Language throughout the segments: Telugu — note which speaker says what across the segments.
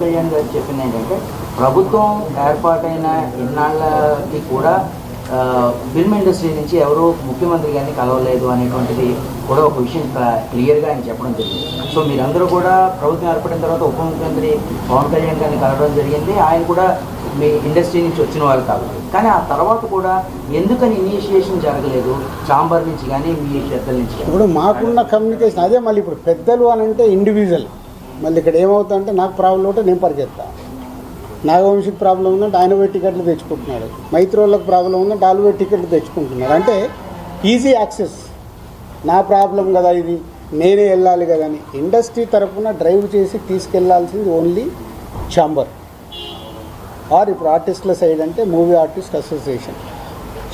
Speaker 1: కళ్యాణ్ గారు చెప్పింది ఏంటంటే ప్రభుత్వం ఏర్పాటైన ఇన్నాళ్ళకి కూడా ఫిల్మ్ ఇండస్ట్రీ నుంచి ఎవరు ముఖ్యమంత్రి గారిని కలవలేదు అనేటువంటిది కూడా ఒక విషయం క్లియర్గా ఆయన చెప్పడం జరిగింది. సో మీరందరూ కూడా ప్రభుత్వం ఏర్పడిన తర్వాత ఉప ముఖ్యమంత్రి పవన్ కళ్యాణ్ గారిని కలవడం జరిగింది. ఆయన కూడా మీ ఇండస్ట్రీ నుంచి వచ్చిన వాళ్ళు కాబట్టి, కానీ ఆ తర్వాత కూడా ఎందుకని ఇనిషియేషన్ జరగలేదు ఛాంబర్ నుంచి కానీ మీ పెద్దల నుంచి?
Speaker 2: ఇప్పుడు మాకున్న కమ్యూనికేషన్ అదే. మళ్ళీ ఇప్పుడు పెద్దలు అని అంటే ఇండివిజువల్. మళ్ళీ ఇక్కడ ఏమవుతుందంటే నాకు ప్రాబ్లం ఉంటే నేను పరిగెత్తాను, నాగవంశీకి ప్రాబ్లం ఉందంటే ఆయన పోయి టికెట్లు తెచ్చుకుంటున్నాడు, మైత్రోళ్ళకి ప్రాబ్లం ఉందంటే వాళ్ళు పోయి టికెట్లు తెచ్చుకుంటున్నారు. అంటే ఈజీ యాక్సెస్. నా ప్రాబ్లం కదా ఇది, నేనే వెళ్ళాలి కదా అని ఇండస్ట్రీ తరఫున డ్రైవ్ చేసి తీసుకెళ్లాల్సింది ఓన్లీ ఛాంబర్ ఆర్ ఇప్పుడు ఆర్టిస్టుల సైడ్ అంటే మూవీ ఆర్టిస్ట్ అసోసియేషన్.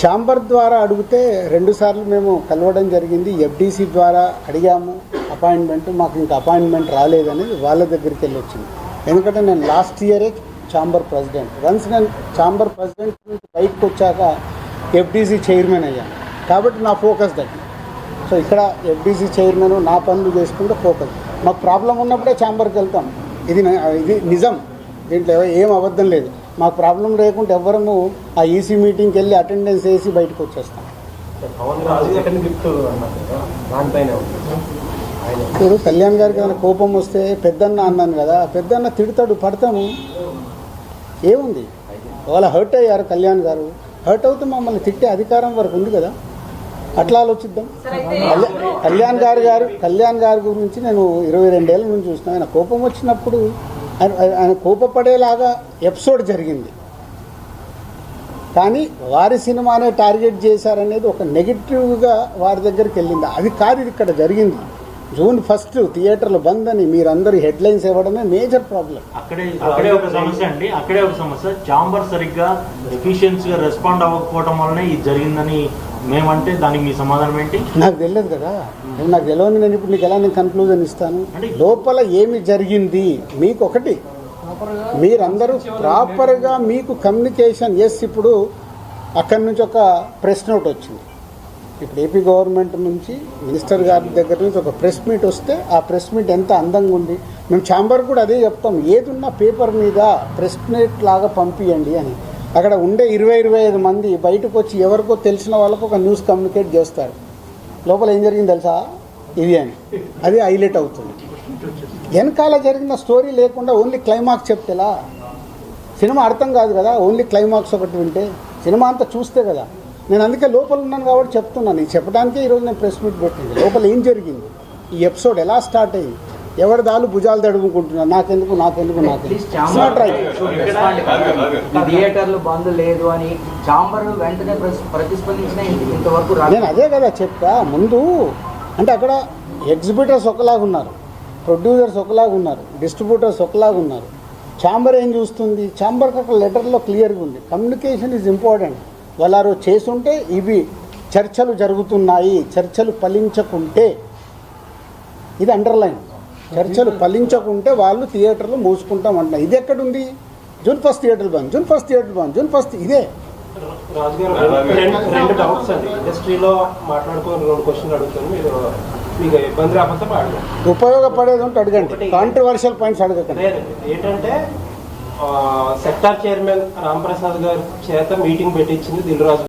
Speaker 2: ఛాంబర్ ద్వారా అడిగితే 2 సార్లు మేము కలవడం జరిగింది. ఎఫ్డీసీ ద్వారా అడిగాము అపాయింట్మెంట్, మాకు ఇంకా అపాయింట్మెంట్ రాలేదనేది వాళ్ళ దగ్గరికి వెళ్ళి వచ్చింది. ఎందుకంటే నేను లాస్ట్ ఇయరే ఛాంబర్ ప్రెసిడెంట్. వన్స్ నేను ఛాంబర్ ప్రెసిడెంట్ నుంచి బయటకు వచ్చాక ఎఫ్డీసీ చైర్మన్ అయ్యాను కాబట్టి నా ఫోకస్ దగ్గర. సో ఇక్కడ ఎఫ్డీసీ చైర్మన్ నా పనులు చేసుకుంటే ఫోకస్. మాకు ప్రాబ్లం ఉన్నప్పుడే ఛాంబర్కి వెళ్తాం. ఇది నిజం, దీంట్లో ఏం అబద్ధం లేదు. మాకు ప్రాబ్లం లేకుంటే ఎవరము ఆ ఈసీ మీటింగ్కి వెళ్ళి అటెండెన్స్ వేసి బయటకు వచ్చేస్తాం. ఇప్పుడు కళ్యాణ్ గారికి ఏమైనా కోపం వస్తే పెద్దన్న అన్నాను కదా, పెద్దన్న తిడతాడు, పడతాము, ఏముంది. వాళ్ళ హర్ట్ అయ్యారు కళ్యాణ్ గారు, హర్ట్ అవుతే మమ్మల్ని తిట్టే అధికారం వరకు ఉంది కదా, అట్లా ఆలోచిద్దాం. కళ్యాణ్ గారి గురించి నేను 22 ఏళ్ళ నుంచి చూసిన. ఆయన కోపం వచ్చినప్పుడు ఆయన కోపపడేలాగా ఎపిసోడ్ జరిగింది, కానీ వారి సినిమానే టార్గెట్ చేశారనేది ఒక నెగిటివ్గా వారి దగ్గరికి వెళ్ళింది. అది కాదు ఇది ఇక్కడ జరిగింది. June 1 థియేటర్లు బంద్ అని మీరందరూ హెడ్లైన్స్ ఇవ్వడమే మేజర్ ప్రాబ్లం.
Speaker 3: అక్కడే ఒక సమస్య అండి. అక్కడే ఒక సమస్య. ఛాంబర్ సరిగ్గా ఎఫిషియన్సీగా రెస్పాండ్ అవ్వకపోవడం వల్లనే ఇది జరిగిందని మేమంటే దానికి మీ సమాధానం ఏంటి?
Speaker 2: నాకు తెలియదు కదా, నాకు తెలియదు. నేను ఇప్పుడు నీకు ఎలా నేను కన్క్లూజన్ ఇస్తాను? లోపల ఏమి జరిగింది మీకు ఒకటి, మీరందరూ ప్రాపర్గా మీకు కమ్యూనికేషన్. ఎస్, ఇప్పుడు అక్కడి నుంచి ఒక ప్రెస్ నోట్ వచ్చింది. ఇప్పుడు ఏపీ గవర్నమెంట్ నుంచి మినిస్టర్ గారి దగ్గర నుంచి ఒక ప్రెస్ మీట్ వస్తే ఆ ప్రెస్ మీట్ ఎంత అందంగా ఉంది. మేము ఛాంబర్ కూడా అదే చెప్తాం, ఏదున్నా పేపర్ మీద ప్రెస్ మీట్ లాగా పంపించండి అని. అక్కడ ఉండే 20-25 మంది బయటకు వచ్చి ఎవరికో తెలిసిన వాళ్ళకు ఒక న్యూస్ కమ్యూనికేట్ చేస్తారు. లోపల ఏం జరిగింది తెలుసా ఇది అని, అది హైలైట్ అవుతుంది. వెనకాల జరిగిన స్టోరీ లేకుండా ఓన్లీ క్లైమాక్స్ చెప్తేలా సినిమా అర్థం కాదు కదా. ఓన్లీ క్లైమాక్స్ ఒకటి వింటే సినిమా అంతా చూస్తే కదా. నేను అందుకే లోపల ఉన్నాను కాబట్టి చెప్తున్నాను. ఇది చెప్పడానికే ఈరోజు నేను ప్రెస్ మీట్ పెట్టింది. లోపల ఏం జరిగింది, ఈ ఎపిసోడ్ ఎలా స్టార్ట్ అయ్యింది, ఎవరి దాలు భుజాలు తడుముకుంటున్నారు, నాకెందుకు
Speaker 1: థియేటర్లు బంద్ లేదు అని ఛాంబర్ వెంటనే ప్రతిస్పందించిన ఇంతవరకు
Speaker 2: నేను అదే కదా చెప్తా ముందు. అంటే అక్కడ ఎగ్జిబిటర్స్ ఒకలాగా ఉన్నారు, ప్రొడ్యూసర్స్ ఒకలాగా ఉన్నారు, డిస్ట్రిబ్యూటర్స్ ఒకలాగా ఉన్నారు. ఛాంబర్ ఏం చూస్తుంది, ఛాంబర్కి అక్కడ లెటర్లో క్లియర్గా ఉంది కమ్యూనికేషన్ ఈజ్ ఇంపార్టెంట్. వాళ్ళు చేసుంటే ఇవి చర్చలు జరుగుతున్నాయి, చర్చలు ఫలించకుంటే ఇది అండర్లైన్, చర్చలు ఫలించకుంటే వాళ్ళు థియేటర్లు మూసుకుంటాం అంటున్నారు. ఇది ఎక్కడుంది? June 1 థియేటర్లు బంద్, June 1 థియేటర్లు బంద్, June 1 ఇదే.
Speaker 4: రెండు డౌట్స్ అండి. ఇండస్ట్రీలో మాట్లాడుకుని 2 క్వశ్చన్లు అడుగుతాను, మీరు మీకు ఇబ్బంది రాకపోతే
Speaker 2: ఉపయోగపడేది ఉంటే అడగండి, కాంట్రవర్షియల్ పాయింట్స్ అడగకండి.
Speaker 4: ఏంటంటే సెక్టార్ చైర్మన్ రాంప్రసాద్ గారి చేత మీటింగ్ పెట్టించింది దిల్ రాజు